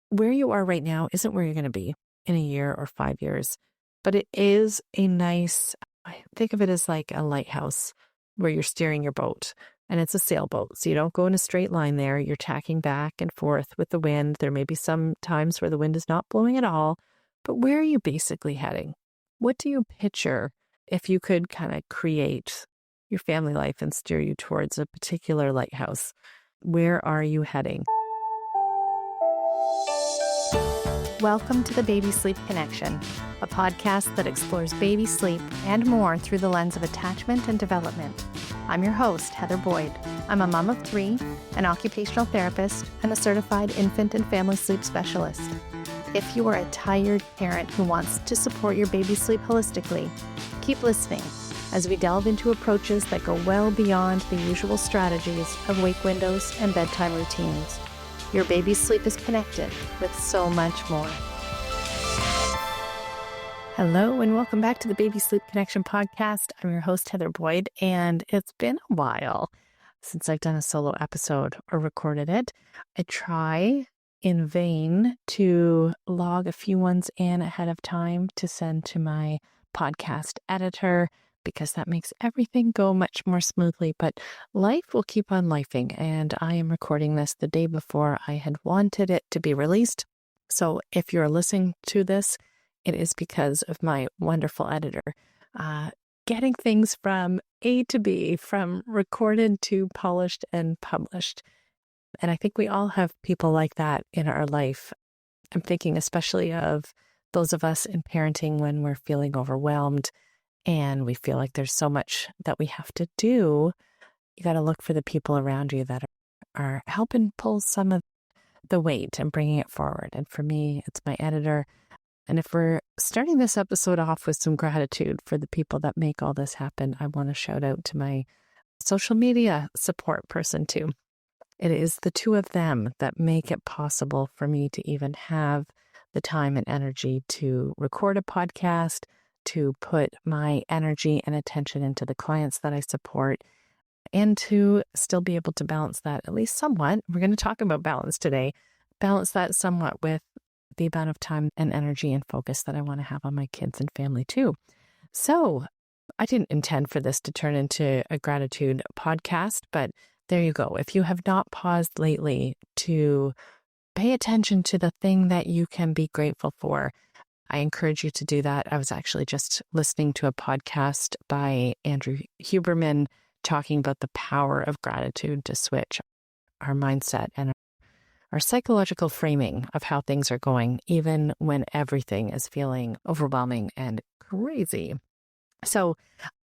where you are right now isn't where you're going to be in a year or 5 years, but it is a nice, I think of it as like a lighthouse where you're steering your boat, and it's a sailboat. So you don't go in a straight line there. You're tacking back and forth with the wind. There may be some times where the wind is not blowing at all, but where are you basically heading? What do you picture if you could kind of create your family life and steer you towards a particular lighthouse? Where are you heading? Welcome to the Baby Sleep Connection, a podcast that explores baby sleep and more through the lens of attachment and development. I'm your host, Heather Boyd. I'm a mom of 3, an occupational therapist, and a certified infant and family sleep specialist. If you are a tired parent who wants to support your baby sleep holistically, keep listening as we delve into approaches that go well beyond the usual strategies of wake windows and bedtime routines. Your baby's sleep is connected with so much more. Hello, and welcome back to the Baby Sleep Connection podcast. I'm your host, Heather Boyd, and it's been a while since I've done a solo episode or recorded it. I try in vain to log a few ones in ahead of time to send to my podcast editor, because that makes everything go much more smoothly. But life will keep on lifing, and I am recording this the day before I had wanted it to be released. So if you're listening to this, it is because of my wonderful editor. Getting things from A to B, from recorded to polished and published. And I think we all have people like that in our life. I'm thinking especially of those of us in parenting when we're feeling overwhelmed and we feel like there's so much that we have to do. You got to look for the people around you that are helping pull some of the weight and bringing it forward. And for me, it's my editor. And if we're starting this episode off with some gratitude for the people that make all this happen, I want to shout out to my social media support person too. It is the two of them that make it possible for me to even have the time and energy to record a podcast, to put my energy and attention into the clients that I support, and to still be able to balance that at least somewhat. We're going to talk about balance today. Balance that somewhat with the amount of time and energy and focus that I want to have on my kids and family too. So I didn't intend for this to turn into a gratitude podcast, but there you go. If you have not paused lately to pay attention to the thing that you can be grateful for, I encourage you to do that. I was actually just listening to a podcast by Andrew Huberman talking about the power of gratitude to switch our mindset and our psychological framing of how things are going, even when everything is feeling overwhelming and crazy. So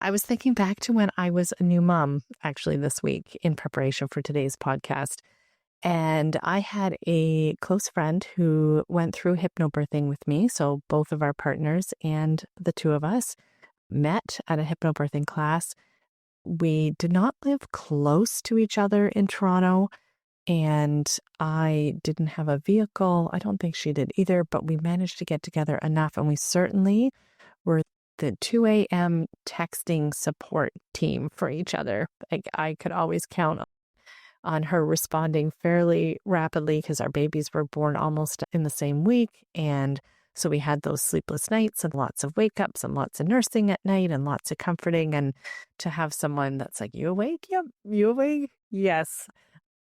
I was thinking back to when I was a new mom, actually this week in preparation for today's podcast. And I had a close friend who went through hypnobirthing with me. So both of our partners and the two of us met at a hypnobirthing class. We did not live close to each other in Toronto, and I didn't have a vehicle. I don't think she did either, but we managed to get together enough. And we certainly were the 2 a.m. texting support team for each other. I could always count on her responding fairly rapidly because our babies were born almost in the same week. And so we had those sleepless nights and lots of wake ups and lots of nursing at night and lots of comforting. And to have someone that's like, you awake? Yep. You awake? Yes.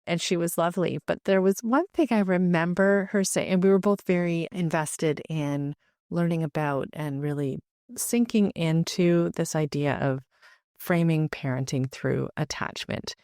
And she was lovely. But there was one thing I remember her saying, and we were both very invested in learning about and really sinking into this idea of framing parenting through attachment.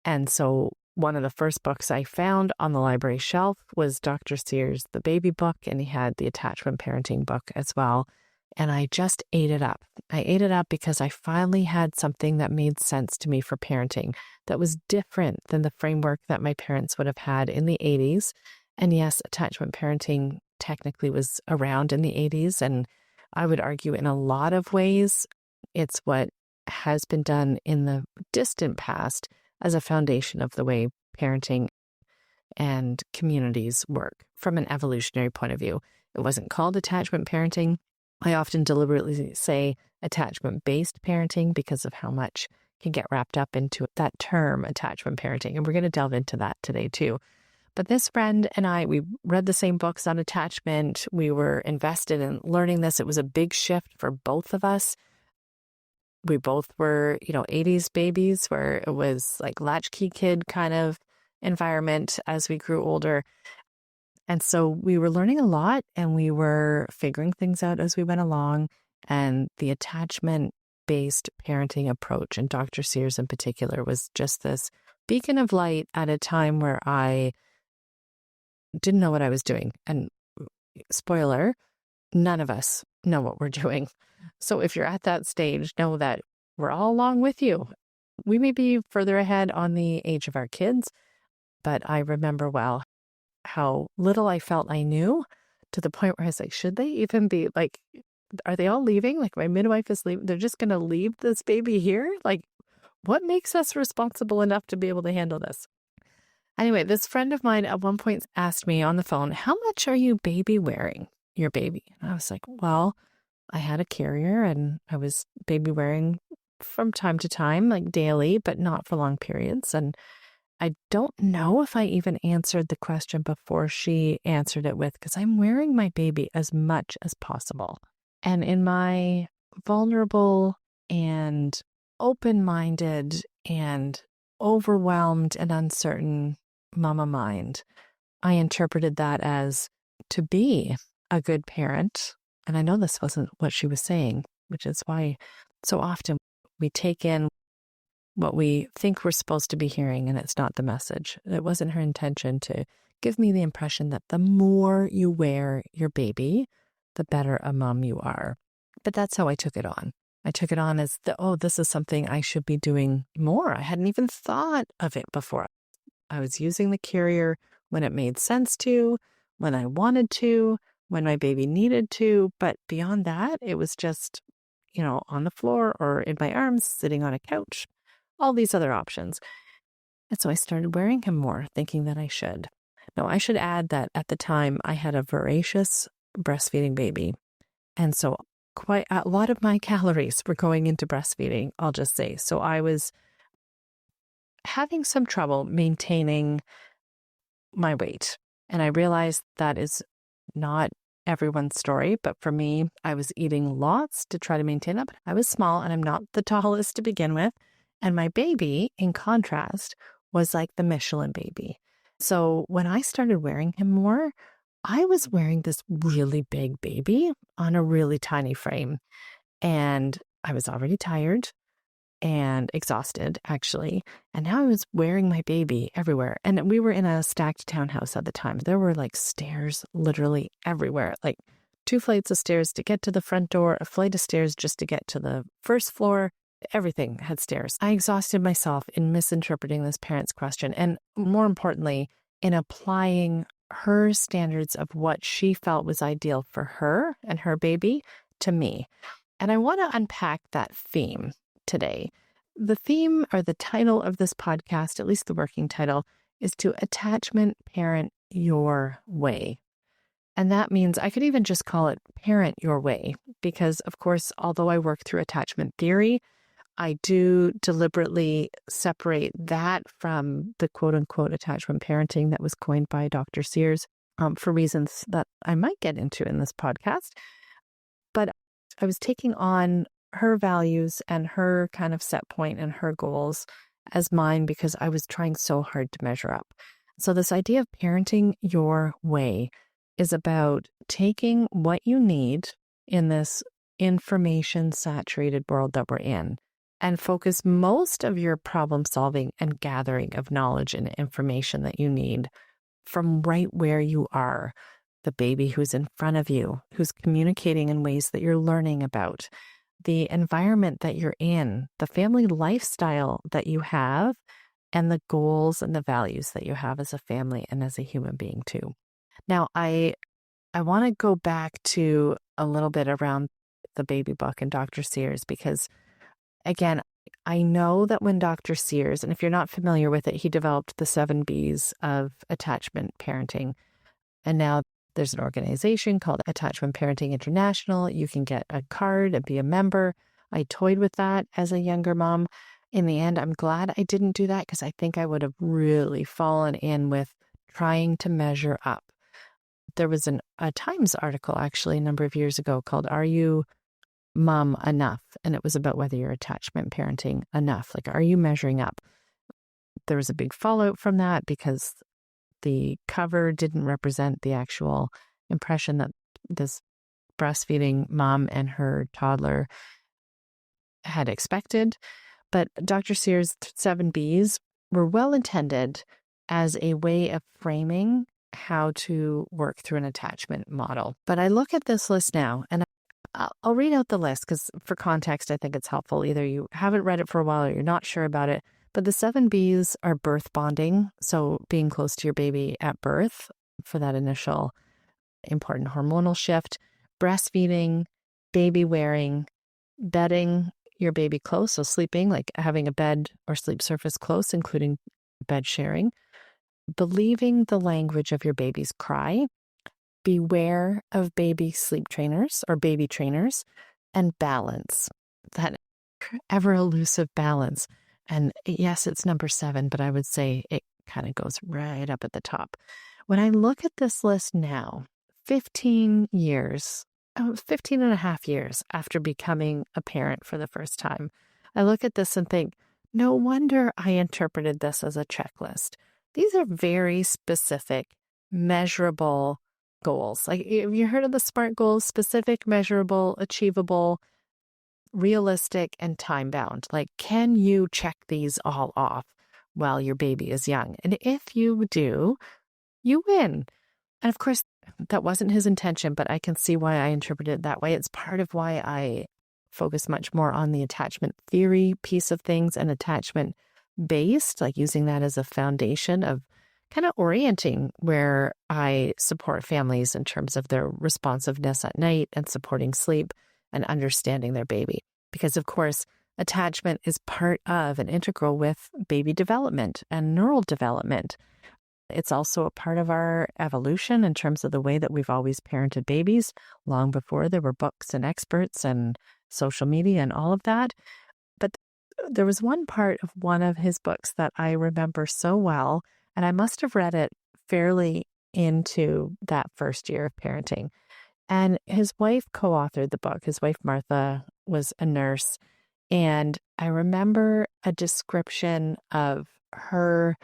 And so one of the first books I found on the library shelf was Dr. Sears' The Baby Book, and he had the attachment parenting book as well. And I just ate it up. I ate it up because I finally had something that made sense to me for parenting that was different than the framework that my parents would have had in the 80s. And yes, attachment parenting technically was around in the 80s. And I would argue in a lot of ways, it's what has been done in the distant past as a foundation of the way parenting and communities work from an evolutionary point of view. It wasn't called attachment parenting. I often deliberately say attachment-based parenting because of how much can get wrapped up into that term, attachment parenting. And we're going to delve into that today too. But this friend and I, we read the same books on attachment. We were invested in learning this. It was a big shift for both of us. We both were, 80s babies where it was like latchkey kid kind of environment as we grew older. And so we were learning a lot and we were figuring things out as we went along. And the attachment based parenting approach, and Dr. Sears in particular, was just this beacon of light at a time where I didn't know what I was doing. And spoiler, none of us know what we're doing. So if you're at that stage, know that we're all along with you. We may be further ahead on the age of our kids, but I remember well how little I felt I knew, to the point where I was like, should they even be like, are they all leaving? Like, my midwife is leaving. They're just going to leave this baby here? Like, what makes us responsible enough to be able to handle this? Anyway, this friend of mine at one point asked me on the phone, how much are you baby wearing your baby? And I was like, well, I had a carrier and I was baby wearing from time to time, like daily, but not for long periods. And I don't know if I even answered the question before she answered it with, because I'm wearing my baby as much as possible. And in my vulnerable and open-minded and overwhelmed and uncertain mama mind, I interpreted that as to be a good parent. And I know this wasn't what she was saying, which is why so often we take in what we think we're supposed to be hearing, and it's not the message. It wasn't her intention to give me the impression that the more you wear your baby, the better a mom you are. But that's how I took it on. I took it on as this is something I should be doing more. I hadn't even thought of it before. I was using the carrier when it made sense to, when I wanted to, when my baby needed to. But beyond that, it was just, on the floor or in my arms, sitting on a couch, all these other options. And so I started wearing him more, thinking that I should. Now, I should add that at the time I had a voracious breastfeeding baby. And so quite a lot of my calories were going into breastfeeding, I'll just say. So I was having some trouble maintaining my weight. And I realized that is not everyone's story, but for me, I was eating lots to try to maintain that. But I was small and I'm not the tallest to begin with. And my baby, in contrast, was like the Michelin baby. So when I started wearing him more, I was wearing this really big baby on a really tiny frame. And I was already tired and exhausted, actually. And now I was wearing my baby everywhere. And we were in a stacked townhouse at the time. There were like stairs literally everywhere, like 2 flights of stairs to get to the front door, a flight of stairs just to get to the first floor. Everything had stairs. I exhausted myself in misinterpreting this parent's question. And more importantly, in applying her standards of what she felt was ideal for her and her baby to me. And I want to unpack that theme today. The theme, or the title of this podcast, at least the working title, is to attachment parent your way. And that means I could even just call it parent your way, because of course, although I work through attachment theory, I do deliberately separate that from the quote unquote attachment parenting that was coined by Dr. Sears for reasons that I might get into in this podcast. But I was taking on her values and her kind of set point and her goals as mine because I was trying so hard to measure up. So this idea of parenting your way is about taking what you need in this information saturated world that we're in and focus most of your problem solving and gathering of knowledge and information that you need from right where you are. The baby who's in front of you, who's communicating in ways that you're learning about, the environment that you're in, the family lifestyle that you have, and the goals and the values that you have as a family and as a human being too. Now, I want to go back to a little bit around the baby book and Dr. Sears, because again, I know that when Dr. Sears, and if you're not familiar with it, he developed the 7 B's of attachment parenting. And now there's an organization called Attachment Parenting International. You can get a card and be a member. I toyed with that as a younger mom. In the end, I'm glad I didn't do that because I think I would have really fallen in with trying to measure up. There was a Times article actually a number of years ago called "Are You Mom Enough?" And it was about whether you're attachment parenting enough. Like, are you measuring up? There was a big fallout from that because the cover didn't represent the actual impression that this breastfeeding mom and her toddler had expected. But Dr. Sears' 7Bs were well intended as a way of framing how to work through an attachment model. But I look at this list now and I'll read out the list because for context, I think it's helpful. Either you haven't read it for a while or you're not sure about it. But the 7Bs are birth bonding. So being close to your baby at birth for that initial important hormonal shift, breastfeeding, baby wearing, bedding your baby close. So sleeping, like having a bed or sleep surface close, including bed sharing, believing the language of your baby's cry, beware of baby sleep trainers or baby trainers, and balance, that ever elusive balance. And yes, it's number 7, but I would say it kind of goes right up at the top. When I look at this list now, 15 years, 15 and a half years after becoming a parent for the first time, I look at this and think, no wonder I interpreted this as a checklist. These are very specific, measurable goals. Like, have you heard of the SMART goals? Specific, measurable, achievable, realistic, and time bound. Like, can you check these all off while your baby is young? And if you do, you win. And of course, that wasn't his intention, but I can see why I interpreted it that way. It's part of why I focus much more on the attachment theory piece of things and attachment based, like using that as a foundation of kind of orienting where I support families in terms of their responsiveness at night and supporting sleep and understanding their baby. Because of course, attachment is part of and integral with baby development and neural development. It's also a part of our evolution in terms of the way that we've always parented babies long before there were books and experts and social media and all of that. But there was one part of one of his books that I remember so well, and I must have read it fairly into that first year of parenting. And his wife co-authored the book. His wife, Martha, was a nurse. And I remember a description of her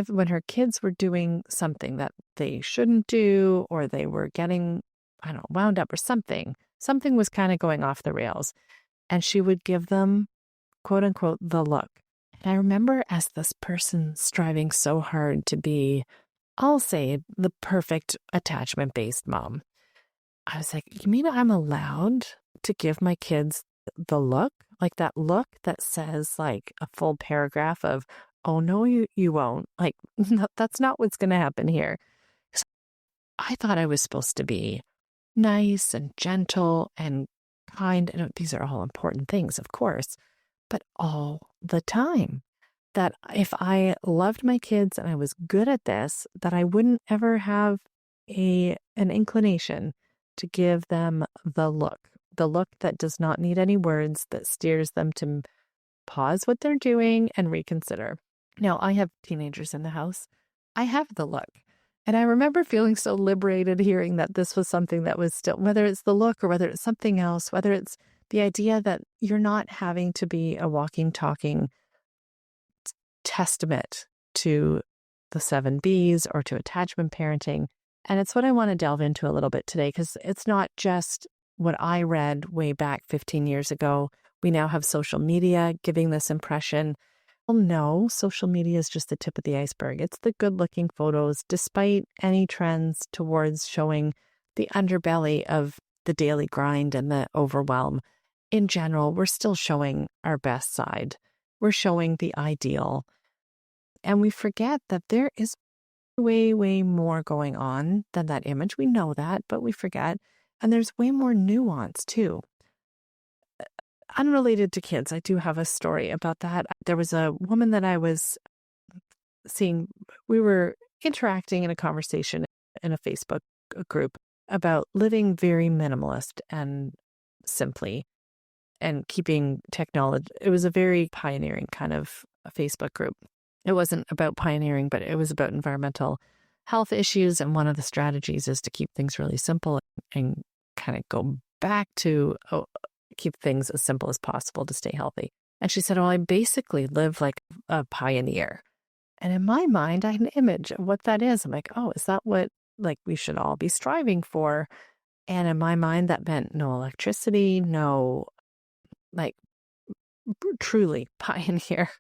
when her kids were doing something that they shouldn't do, or they were getting, I don't know, wound up or something. Something was kind of going off the rails. And she would give them, quote unquote, the look. And I remember as this person striving so hard to be, I'll say, the perfect attachment-based mom. I was like, you mean I'm allowed to give my kids the look? Like that look that says like a full paragraph of, oh, no, you won't. Like, no, that's not what's going to happen here. So I thought I was supposed to be nice and gentle and kind. And these are all important things, of course, but all the time. That if I loved my kids and I was good at this, that I wouldn't ever have an inclination to give them the look that does not need any words, that steers them to pause what they're doing and reconsider. Now, I have teenagers in the house. I have the look. And I remember feeling so liberated hearing that this was something that was still, whether it's the look or whether it's something else, whether it's the idea that you're not having to be a walking, talking testament to the 7Bs or to attachment parenting. And it's what I want to delve into a little bit today, because it's not just what I read way back 15 years ago. We now have social media giving this impression. Well, no, social media is just the tip of the iceberg. It's the good-looking photos, despite any trends towards showing the underbelly of the daily grind and the overwhelm. In general, we're still showing our best side. We're showing the ideal. And we forget that there is way, way more going on than that image. We know that, but we forget. And there's way more nuance too. Unrelated to kids, I do have a story about that. There was a woman that I was seeing. We were interacting in a conversation in a Facebook group about living very minimalist and simply and keeping technology. It was a very pioneering kind of a Facebook group. It wasn't about pioneering, but it was about environmental health issues. And one of the strategies is to keep things really simple and kind of go back to keep things as simple as possible to stay healthy. And she said, I basically live like a pioneer. And in my mind, I had an image of what that is. I'm like, oh, is that what like we should all be striving for? And in my mind, that meant no electricity, no, like truly pioneer.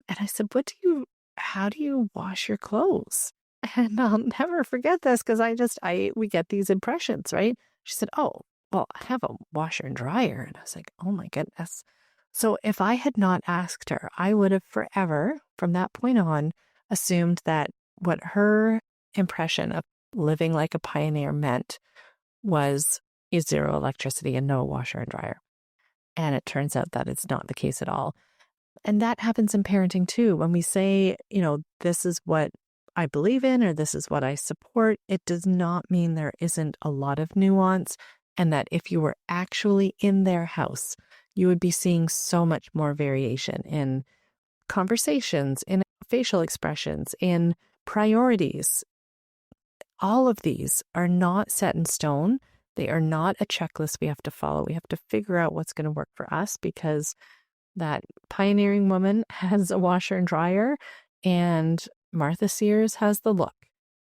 And I said, how do you wash your clothes? And I'll never forget this because we get these impressions, right? She said, oh, well, I have a washer and dryer. And I was like, oh my goodness. So if I had not asked her, I would have forever, from that point on, assumed that what her impression of living like a pioneer meant was zero electricity and no washer and dryer. And it turns out that it's not the case at all. And that happens in parenting too. When we say, this is what I believe in or this is what I support, it does not mean there isn't a lot of nuance. And that if you were actually in their house, you would be seeing so much more variation in conversations, in facial expressions, in priorities. All of these are not set in stone. They are not a checklist we have to follow. We have to figure out what's going to work for us because that pioneering woman has a washer and dryer and Martha Sears has the look.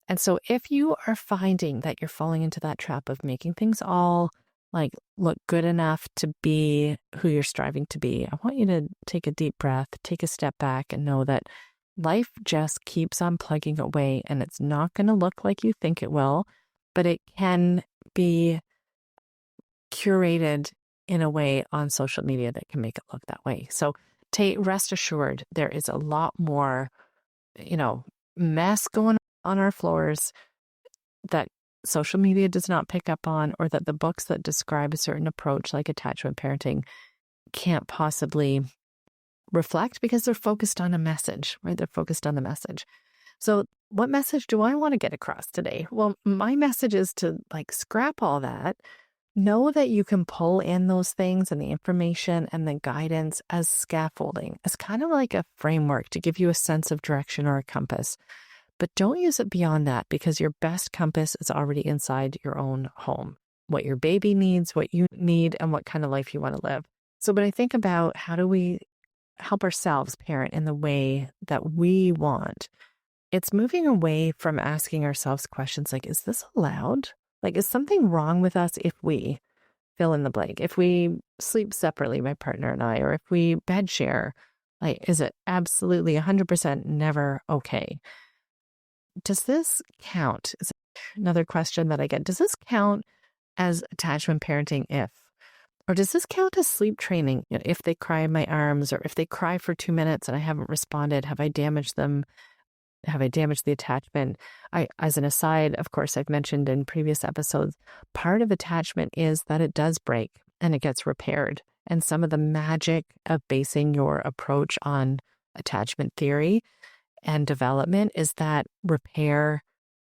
And so if you are finding that you're falling into that trap of making things all like look good enough to be who you're striving to be, I want you to take a deep breath, take a step back and know that life just keeps on plugging away and it's not going to look like you think it will, but it can be curated in a way on social media that can make it look that way. So rest assured, there is a lot more, mess going on our floors that social media does not pick up on, or that the books that describe a certain approach like attachment parenting can't possibly reflect because they're focused on a message, right? They're focused on the message. So what message do I want to get across today? Well, my message is to scrap all that. Know that you can pull in those things and the information and the guidance as scaffolding, as kind of like a framework to give you a sense of direction or a compass. But don't use it beyond that because your best compass is already inside your own home. What your baby needs, what you need, and what kind of life you want to live. So when I think about how do we help ourselves parent in the way that we want, it's moving away from asking ourselves questions like, is this allowed? Is something wrong with us if we fill in the blank? If we sleep separately, my partner and I, or if we bed share, is it absolutely 100% never okay? Does this count? Is another question that I get. Does this count as attachment parenting or does this count as sleep training? If they cry in my arms or if they cry for 2 minutes and I haven't responded, have I damaged them? Have I damaged the attachment? As an aside, of course, I've mentioned in previous episodes, part of attachment is that it does break and it gets repaired. And some of the magic of basing your approach on attachment theory and development is that repair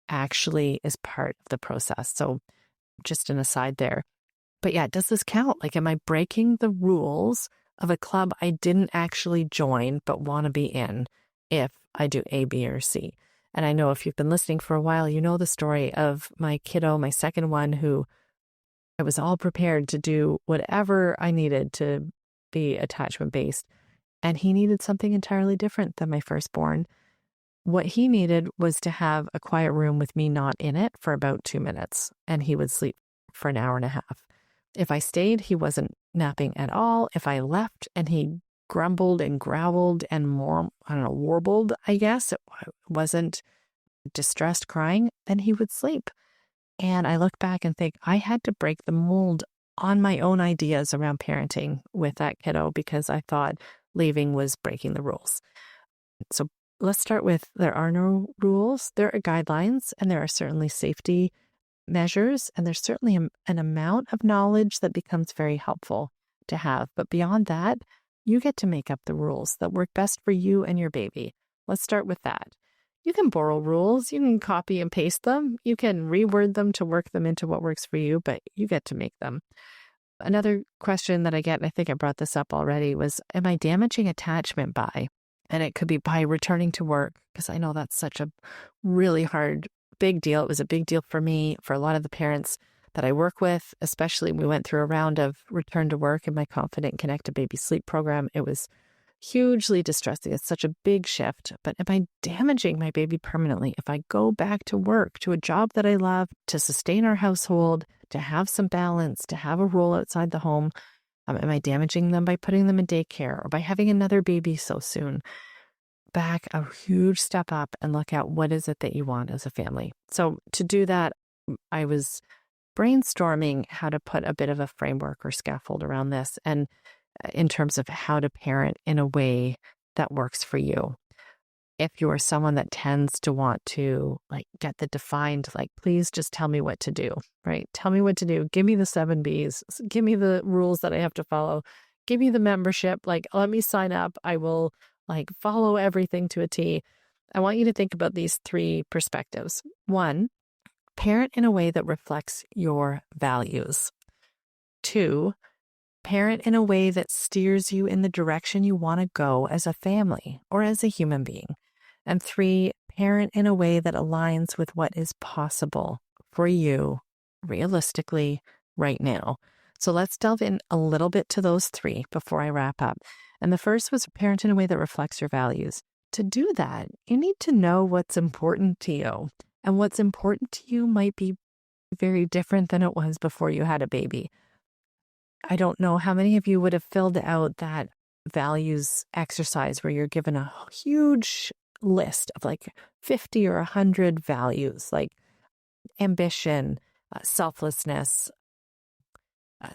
actually is part of the process. So just an aside there. But yeah, does this count? Am I breaking the rules of a club I didn't actually join but want to be in if I do A, B, or C? And I know if you've been listening for a while, you know the story of my kiddo, my second one, who I was all prepared to do whatever I needed to be attachment based. And he needed something entirely different than my firstborn. What he needed was to have a quiet room with me not in it for about 2 minutes, and he would sleep for an hour and a half. If I stayed, he wasn't napping at all. If I left and he grumbled and growled and more, warbled, I guess, it wasn't distressed crying, then he would sleep. And I look back and think I had to break the mold on my own ideas around parenting with that kiddo because I thought leaving was breaking the rules. So let's start with there are no rules. There are guidelines and there are certainly safety measures, and there's certainly an amount of knowledge that becomes very helpful to have. But beyond that, you get to make up the rules that work best for you and your baby. Let's start with that. You can borrow rules, you can copy and paste them, you can reword them to work them into what works for you, but you get to make them. Another question that I get, and I think I brought this up already, was, am I damaging attachment by And it could be by returning to work, because I know that's such a really hard, big deal. It was a big deal for me, for a lot of the parents that I work with, especially we went through a round of return to work in my Confident Connected Baby Sleep program. It was hugely distressing. It's such a big shift. But am I damaging my baby permanently if I go back to work, to a job that I love, to sustain our household, to have some balance, to have a role outside the home? Am I damaging them by putting them in daycare or by having another baby so soon? Back a huge step up and look at what is it that you want as a family. So to do that, I was brainstorming how to put a bit of a framework or scaffold around this, and in terms of how to parent in a way that works for you. If you are someone that tends to want to get the defined, please just tell me what to do, right? Tell me what to do. Give me the 7 Bs. Give me the rules that I have to follow. Give me the membership. Let me sign up. I will follow everything to a T. I want you to think about these 3 perspectives. 1, parent in a way that reflects your values. 2, parent in a way that steers you in the direction you want to go as a family or as a human being. And 3, parent in a way that aligns with what is possible for you realistically right now. So let's delve in a little bit to those 3 before I wrap up. And the first was parent in a way that reflects your values. To do that, you need to know what's important to you. And what's important to you might be very different than it was before you had a baby. I don't know how many of you would have filled out that values exercise where you're given a huge list of 50 or 100 values, like ambition, selflessness,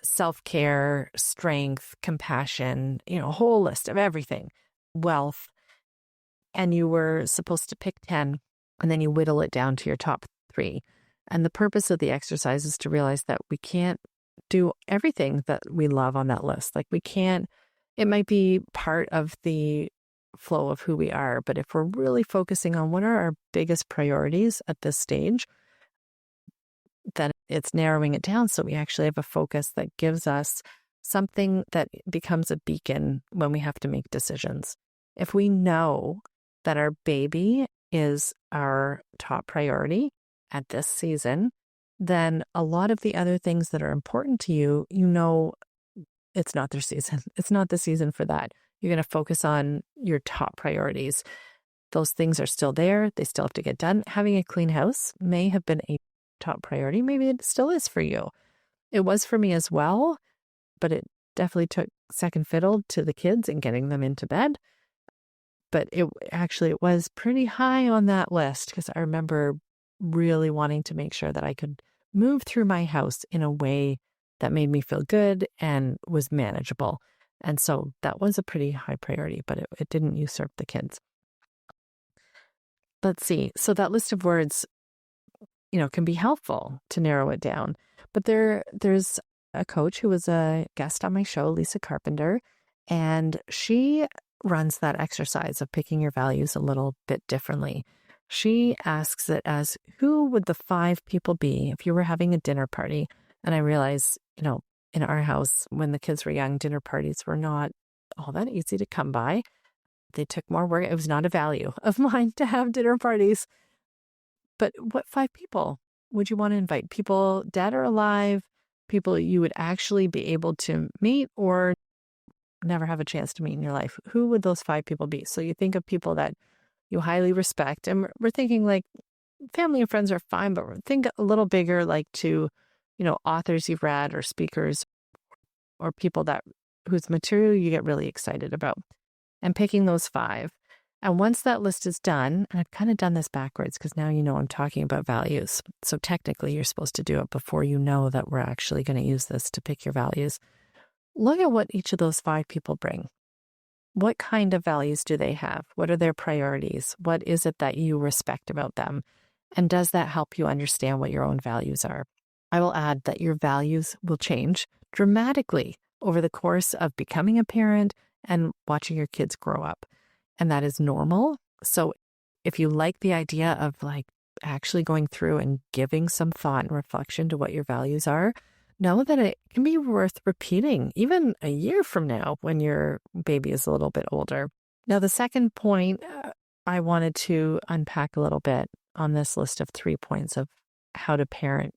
self-care, strength, compassion, a whole list of everything, wealth. And you were supposed to pick 10, and then you whittle it down to your top 3. And the purpose of the exercise is to realize that we can't do everything that we love on that list. We can't, it might be part of the flow of who we are, but if we're really focusing on what are our biggest priorities at this stage, then it's narrowing it down so we actually have a focus that gives us something that becomes a beacon when we have to make decisions. If we know that our baby is our top priority at this season, then a lot of the other things that are important to you, it's not their season. It's not the season for that. You're going to focus on your top priorities. Those things are still there. They still have to get done. Having a clean house may have been a top priority. Maybe it still is for you. It was for me as well, but it definitely took second fiddle to the kids and getting them into bed. But it was pretty high on that list because I remember really wanting to make sure that I could move through my house in a way that made me feel good and was manageable. And so that was a pretty high priority, but it didn't usurp the kids. Let's see. So that list of words, can be helpful to narrow it down. But there's a coach who was a guest on my show, Lisa Carpenter, and she runs that exercise of picking your values a little bit differently. She asks it as, who would the 5 people be if you were having a dinner party? And I realize, in our house, when the kids were young, dinner parties were not all that easy to come by. They took more work. It was not a value of mine to have dinner parties. But what 5 people would you want to invite? People dead or alive? People you would actually be able to meet or never have a chance to meet in your life? Who would those 5 people be? So you think of people that you highly respect. And we're thinking family and friends are fine, but think a little bigger, to, authors you've read or speakers or people whose material you get really excited about, and picking those 5. And once that list is done, and I've kind of done this backwards because now I'm talking about values. So technically you're supposed to do it before you know that we're actually going to use this to pick your values. Look at what each of those 5 people bring. What kind of values do they have? What are their priorities? What is it that you respect about them? And does that help you understand what your own values are? I will add that your values will change dramatically over the course of becoming a parent and watching your kids grow up. And that is normal. So if you like the idea of actually going through and giving some thought and reflection to what your values are, know that it can be worth repeating even a year from now when your baby is a little bit older. Now, the second point I wanted to unpack a little bit on this list of 3 points of how to parent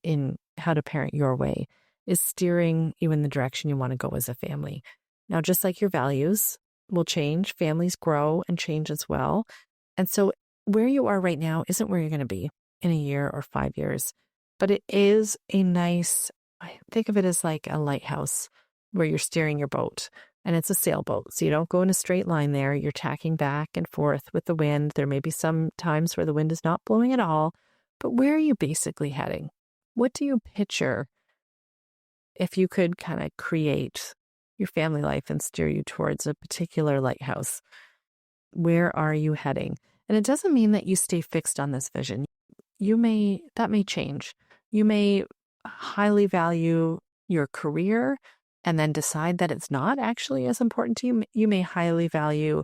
your way is steering you in the direction you want to go as a family. Now, just like your values will change, families grow and change as well. And so where you are right now isn't where you're going to be in a year or 5 years, but it is a nice, I think of it as like a lighthouse where you're steering your boat. And it's a sailboat, so you don't go in a straight line there. You're tacking back and forth with the wind. There may be some times where the wind is not blowing at all, but where are you basically heading? What do you picture if you could kind of create your family life and steer you towards a particular lighthouse? Where are you heading? And it doesn't mean that you stay fixed on this vision. That may change. You may highly value your career and then decide that it's not actually as important to you. You may highly value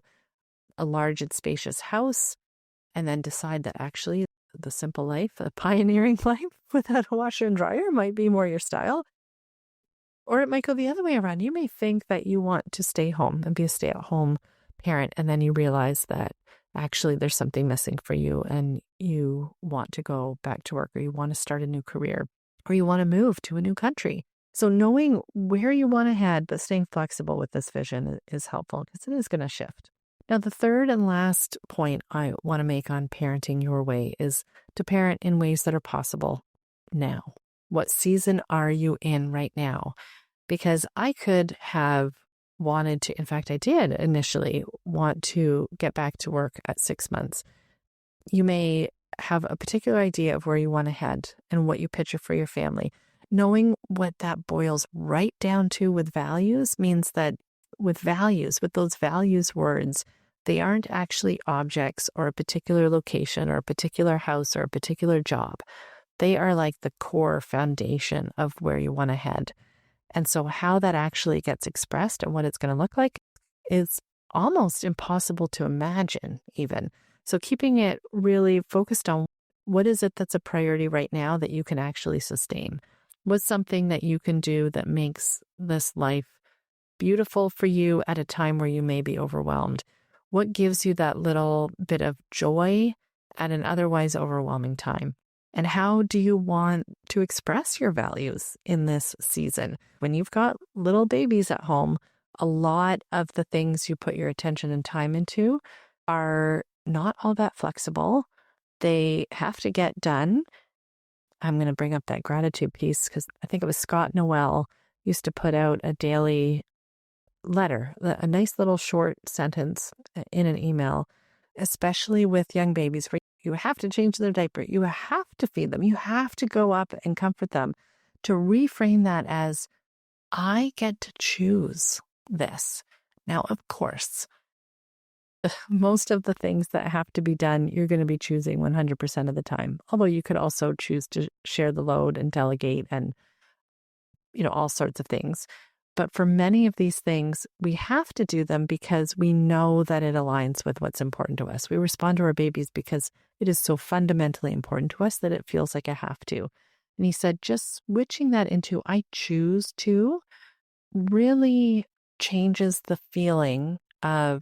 a large and spacious house and then decide that actually the simple life, the pioneering life without a washer and dryer might be more your style. Or it might go the other way around. You may think that you want to stay home and be a stay-at-home parent, and then you realize that actually there's something missing for you and you want to go back to work, or you want to start a new career, or you want to move to a new country. So knowing where you want to head, but staying flexible with this vision is helpful because it is going to shift. Now, the third and last point I want to make on parenting your way is to parent in ways that are possible now. What season are you in right now? Because I could have wanted to, in fact, I did initially want to get back to work at 6 months. You may have a particular idea of where you want to head and what you picture for your family. Knowing what that boils right down to with values means that with those values words, they aren't actually objects or a particular location or a particular house or a particular job. They are like the core foundation of where you want to head. And so how that actually gets expressed and what it's going to look like is almost impossible to imagine even. So keeping it really focused on what is it that's a priority right now that you can actually sustain? What's something that you can do that makes this life beautiful for you at a time where you may be overwhelmed? What gives you that little bit of joy at an otherwise overwhelming time? And how do you want to express your values in this season? When you've got little babies at home, a lot of the things you put your attention and time into are not all that flexible. They have to get done. I'm going to bring up that gratitude piece because I think it was Scott Noel used to put out a daily letter, a nice little short sentence in an email, especially with young babies where you have to change their diaper, you have to feed them, you have to go up and comfort them, to reframe that as, I get to choose this. Now, of course, most of the things that have to be done, you're going to be choosing 100% of the time. Although you could also choose to share the load and delegate and, all sorts of things. But for many of these things, we have to do them because we know that it aligns with what's important to us. We respond to our babies because it is so fundamentally important to us that it feels like I have to. And he said, just switching that into I choose to really changes the feeling of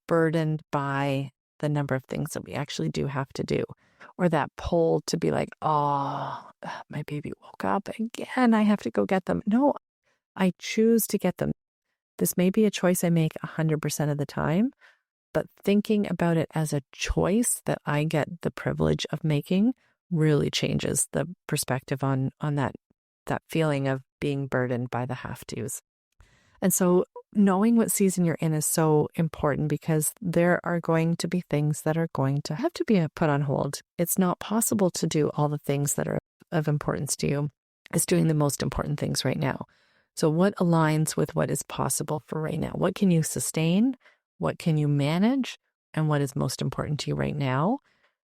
burdened by the number of things that we actually do have to do, or that pull to be like, oh, my baby woke up again, I have to go get them. No, I choose to get them. This may be a choice I make 100% of the time, but thinking about it as a choice that I get the privilege of making really changes the perspective on that feeling of being burdened by the have-tos. And so knowing what season you're in is so important because there are going to be things that are going to have to be put on hold. It's not possible to do all the things that are of importance to you. It's doing the most important things right now. So what aligns with what is possible for right now? What can you sustain? What can you manage? And what is most important to you right now?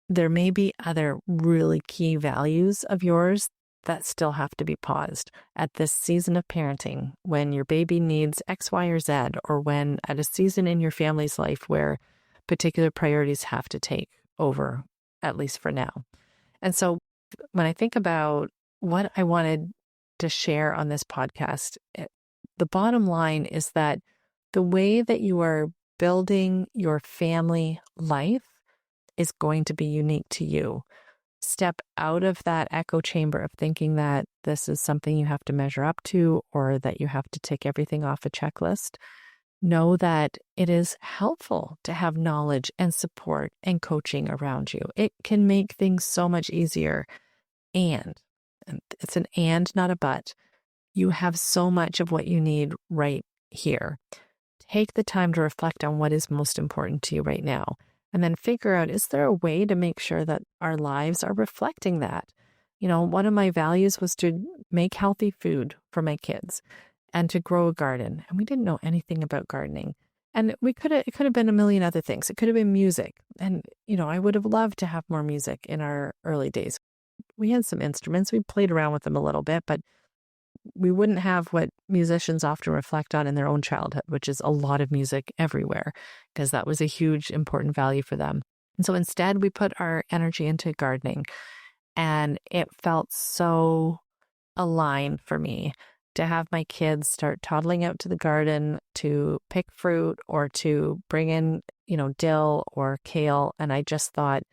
There may be other really key values of yours that still have to be paused at this season of parenting, when your baby needs X, Y, or Z, or when at a season in your family's life where particular priorities have to take over, at least for now. And so when I think about what I wanted to share on this podcast, the bottom line is that the way that you are building your family life is going to be unique to you. Step out of that echo chamber of thinking that this is something you have to measure up to or that you have to tick everything off a checklist. Know that it is helpful to have knowledge and support and coaching around you. It can make things so much easier. And it's an and, not a but. You have so much of what you need right here. Take the time to reflect on what is most important to you right now, and then figure out, is there a way to make sure that our lives are reflecting that? One of my values was to make healthy food for my kids and to grow a garden. And we didn't know anything about gardening. And it could have been a million other things. It could have been music. And, I would have loved to have more music in our early days. We had some instruments. We played around with them a little bit, but we wouldn't have what musicians often reflect on in their own childhood, which is a lot of music everywhere, because that was a huge, important value for them. And so instead, we put our energy into gardening, and it felt so aligned for me to have my kids start toddling out to the garden to pick fruit or to bring in, dill or kale. And I just thought,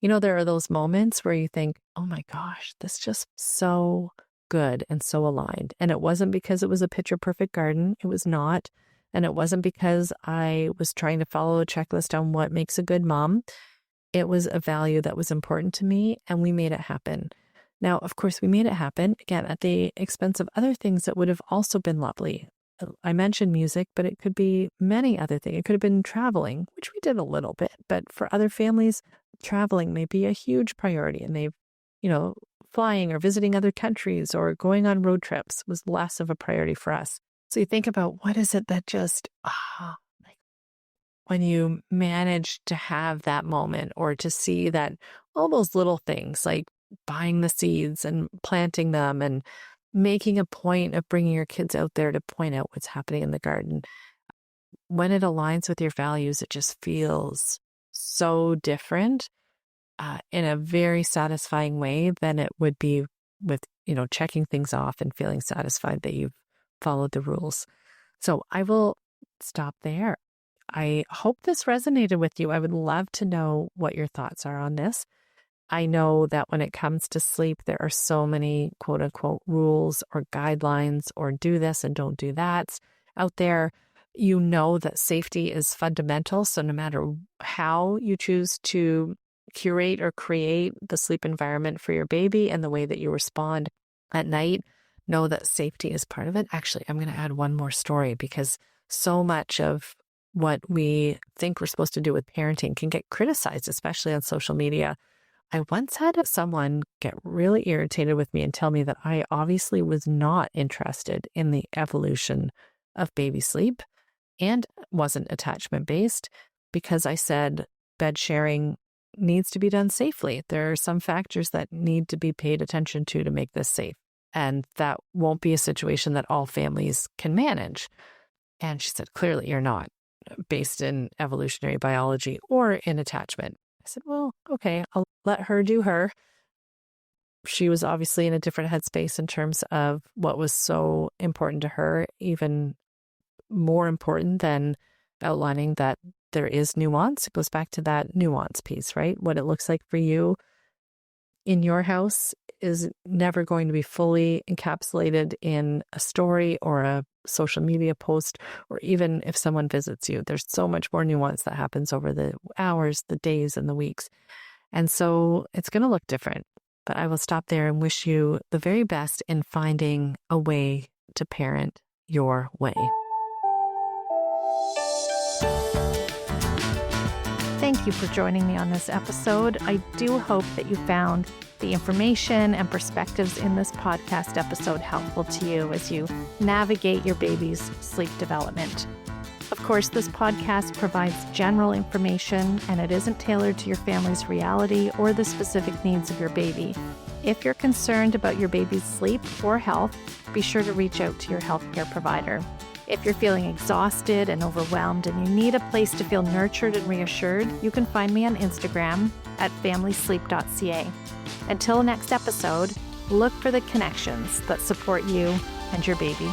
there are those moments where you think, oh my gosh, this just so good and so aligned. And it wasn't because it was a picture perfect garden. It was not. And it wasn't because I was trying to follow a checklist on what makes a good mom. It was a value that was important to me, and we made it happen. Now, of course, we made it happen, again, at the expense of other things that would have also been lovely. I mentioned music, but it could be many other things. It could have been traveling, which we did a little bit, but for other families, traveling may be a huge priority, and they've, flying or visiting other countries or going on road trips was less of a priority for us. So you think about, what is it that just, like when you manage to have that moment, or to see that all those little things like buying the seeds and planting them and making a point of bringing your kids out there to point out what's happening in the garden. When it aligns with your values, it just feels so different in a very satisfying way than it would be with, checking things off and feeling satisfied that you've followed the rules. So I will stop there. I hope this resonated with you. I would love to know what your thoughts are on this. I know that when it comes to sleep, there are so many quote unquote rules or guidelines or do this and don't do that out there. That safety is fundamental. So no matter how you choose to curate or create the sleep environment for your baby and the way that you respond at night, know that safety is part of it. Actually, I'm going to add one more story, because so much of what we think we're supposed to do with parenting can get criticized, especially on social media. I once had someone get really irritated with me and tell me that I obviously was not interested in the evolution of baby sleep and wasn't attachment based, because I said bed sharing needs to be done safely. There are some factors that need to be paid attention to make this safe. And that won't be a situation that all families can manage. And she said, clearly you're not based in evolutionary biology or in attachment. I said, well, okay, I'll let her do her. She was obviously in a different headspace in terms of what was so important to her, even more important than outlining that there is nuance. It goes back to that nuance piece, right? What it looks like for you in your house is never going to be fully encapsulated in a story or a social media post, or even if someone visits you. There's so much more nuance that happens over the hours, the days, and the weeks. And so it's going to look different. But I will stop there and wish you the very best in finding a way to parent your way. Thank you for joining me on this episode. I do hope that you found the information and perspectives in this podcast episode helpful to you as you navigate your baby's sleep development. Of course, this podcast provides general information, and it isn't tailored to your family's reality or the specific needs of your baby. If you're concerned about your baby's sleep or health, be sure to reach out to your healthcare provider. If you're feeling exhausted and overwhelmed and you need a place to feel nurtured and reassured, you can find me on Instagram at familysleep.ca. Until next episode, look for the connections that support you and your baby.